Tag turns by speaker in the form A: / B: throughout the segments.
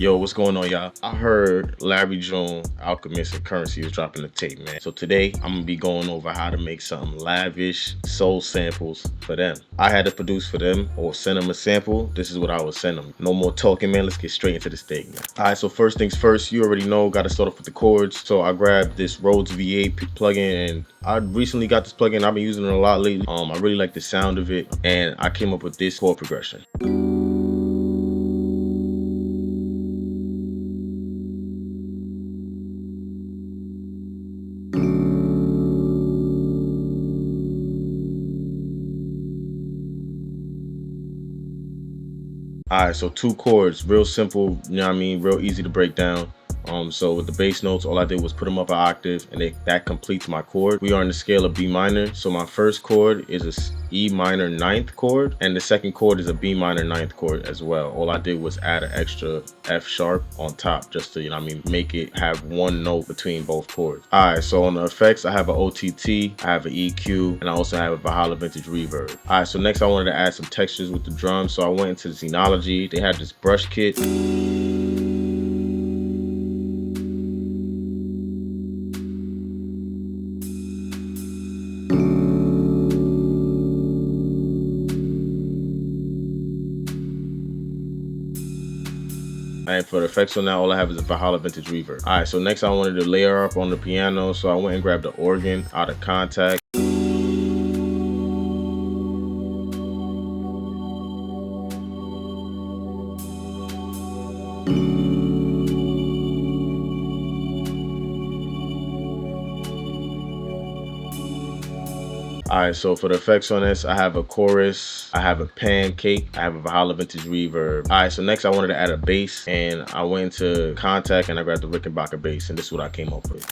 A: Yo, what's going on, y'all? I heard Larry June, Alchemist, and Currency is dropping the tape, man. So today, I'm gonna be going over how to make some lavish soul samples for them. I had to produce for them or send them a sample. This is what I would send them. No more talking, man. Let's get straight into this thing, man. All right, so first things first, you already know, gotta start off with the chords. So I grabbed this Rhodes V8 plugin, and I recently got this plugin. I've been using it a lot lately. I really like the sound of it, and I came up with this chord progression. Alright, so two chords, real simple, you know what I mean, real easy to break down. So with the bass notes, all I did was put them up an octave, and that completes my chord. We are in the scale of B minor, so my first chord is a E minor ninth chord, and the second chord is a B minor ninth chord as well. All I did was add an extra F sharp on top, just to, you know what I mean, make it have one note between both chords. Alright, so on the effects, I have an OTT, I have an EQ, and I also have a Valhalla Vintage Reverb. Alright, so next I wanted to add some textures with the drums, so I went into Zenology. They had this brush kit. And for the effects on that, all I have is a Valhalla Vintage Reverb. Alright, so next I wanted to layer up on the piano, so I went and grabbed the organ out of Contact. Alright, so for the effects on this, I have a chorus, I have a pancake, I have a Valhalla Vintage Reverb. Alright, so next I wanted to add a bass, and I went into Contact and I grabbed the Rickenbacker bass, and this is what I came up with.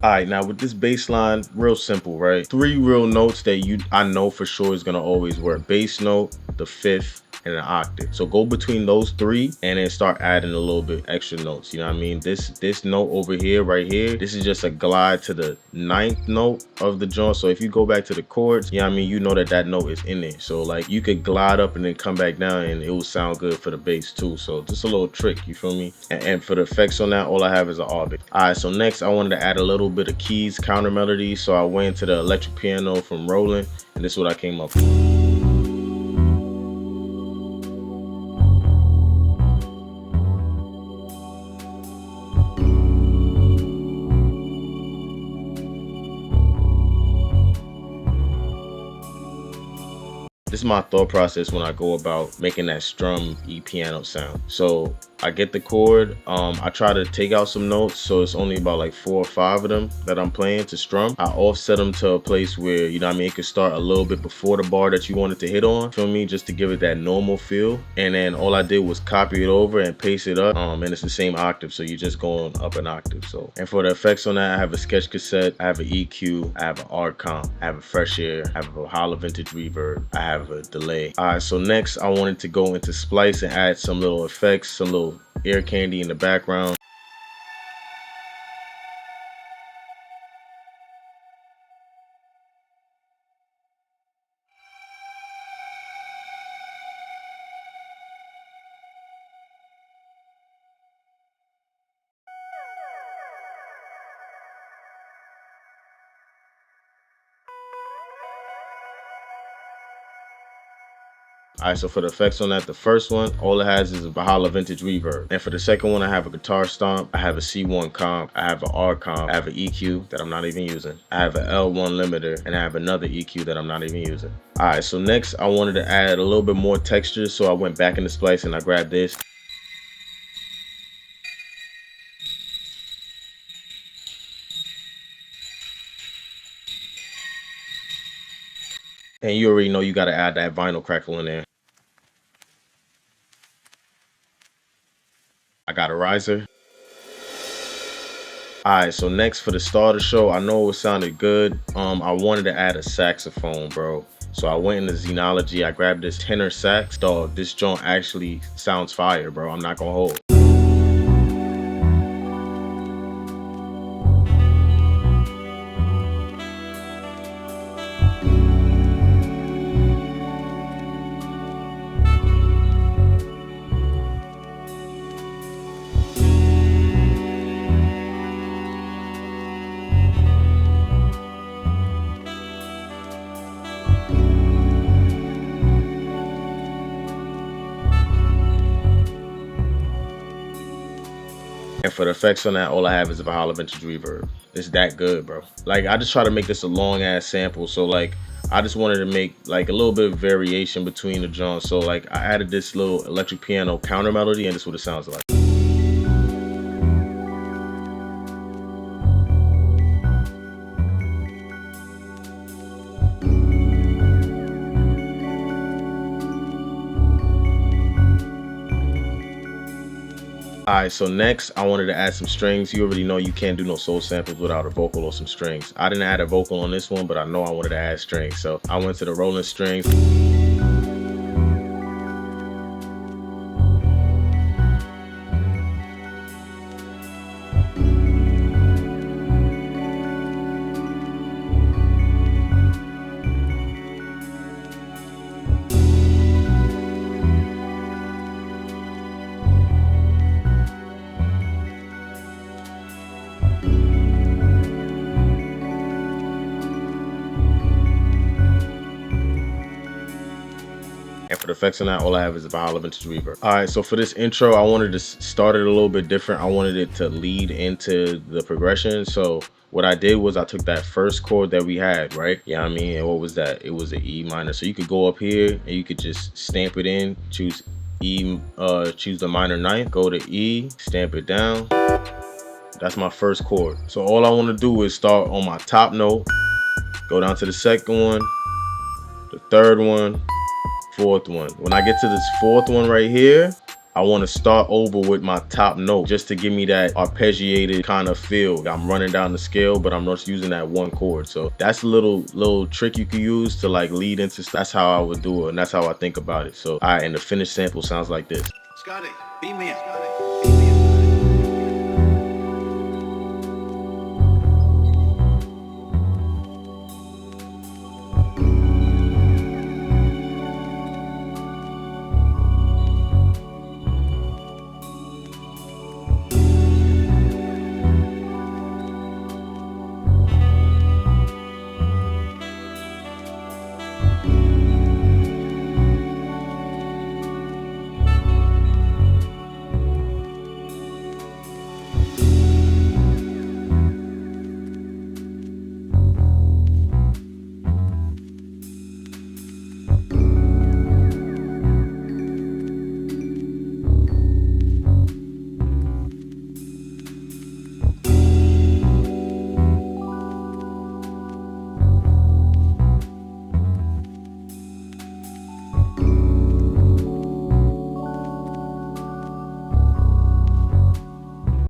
A: Alright, now with this bass line, real simple, right? Three real notes that I know for sure is gonna always work. Bass note, the fifth, and an octave. So go between those three and then start adding a little bit extra notes. You know what I mean? This note over here, right here, this is just a glide to the ninth note of the joint. So if you go back to the chords, you know what I mean, you know that note is in there. So like you could glide up and then come back down, and it will sound good for the bass too. So just a little trick, you feel me? And for the effects on that, all I have is an orbit. Alright, so next I wanted to add a little bit of keys, counter melody. So I went to the electric piano from Roland, and this is what I came up with. This is my thought process when I go about making that strum piano sound. So I get the chord, I try to take out some notes, so it's only about like 4 or 5 of them that I'm playing to strum. I offset them to a place where, you know what I mean, it could start a little bit before the bar that you wanted to hit on, feel me, just to give it that normal feel. And then all I did was copy it over and paste it up, and it's the same octave, so you're just going up an octave. So, and for the effects on that, I have a sketch cassette, I have an EQ, I have an art comp, I have a fresh air, I have a Valhalla Vintage Reverb, I have a delay. Alright, so next I wanted to go into Splice and add some little effects, some little ear candy in the background. Alright, so for the effects on that, the first one, all it has is a Valhalla Vintage Reverb. And for the second one, I have a guitar stomp, I have a C1 comp, I have an R comp, I have an EQ that I'm not even using, I have an L1 limiter, and I have another EQ that I'm not even using. Alright, so next I wanted to add a little bit more texture, so I went back into Splice and I grabbed this. And you already know you gotta add that vinyl crackle in there. I got a riser. Alright, so next for the starter show, I know it sounded good. I wanted to add a saxophone, bro. So I went into Zenology, I grabbed this tenor sax. Dog, this joint actually sounds fire, bro. I'm not gonna hold. And for the effects on that, all I have is a Valhalla Vintage Reverb. It's that good, bro. Like, I just try to make this a long ass sample, so like I just wanted to make like a little bit of variation between the drums. So like I added this little electric piano counter melody, and this is what it sounds like. Alright, so next I wanted to add some strings. You already know you can't do no soul samples without a vocal or some strings. I didn't add a vocal on this one, but I know I wanted to add strings. So I went to the rolling strings. And for the effects on that, all I have is a Valhalla Vintage Reverb. Alright, so for this intro, I wanted to start it a little bit different. I wanted it to lead into the progression. So what I did was I took that first chord that we had, right? Yeah, I mean, and what was that? It was an E minor. So you could go up here and you could just stamp it in, choose E, choose the minor ninth, go to E, stamp it down. That's my first chord. So all I want to do is start on my top note, go down to the second one, the third one, fourth one. When I get to this fourth one right here, I want to start over with my top note just to give me that arpeggiated kind of feel. I'm running down the scale, but I'm not using that one chord. So that's a little trick you can use to like lead into. That's how I would do it, and that's how I think about it. So all right, and the finished sample sounds like this.
B: Scotty, beat me up.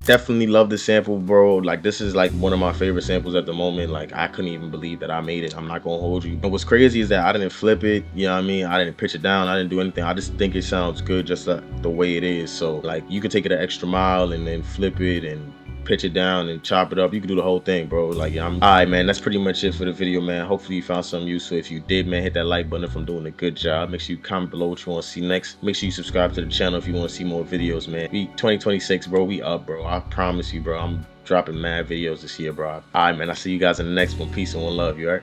A: Definitely love the sample, bro. Like, this is like one of my favorite samples at the moment. Like, I couldn't even believe that I made it. I'm not gonna hold you. And what's crazy is that I didn't flip it, you know what I mean? I didn't pitch it down, I didn't do anything. I just think it sounds good just the way it is. So like, you can take it an extra mile and then flip it and pitch it down and chop it up. You can do the whole thing, bro. Like, yeah, alright, man, that's pretty much it for the video, man. Hopefully you found something useful. If you did, man, hit that like button if I'm doing a good job. Make sure you comment below what you want to see next. Make sure you subscribe to the channel if you want to see more videos, man. 2026, bro, we up, bro. I promise you, bro. I'm dropping mad videos this year, bro. Alright, man, I'll see you guys in the next one. Peace and one love, you alright?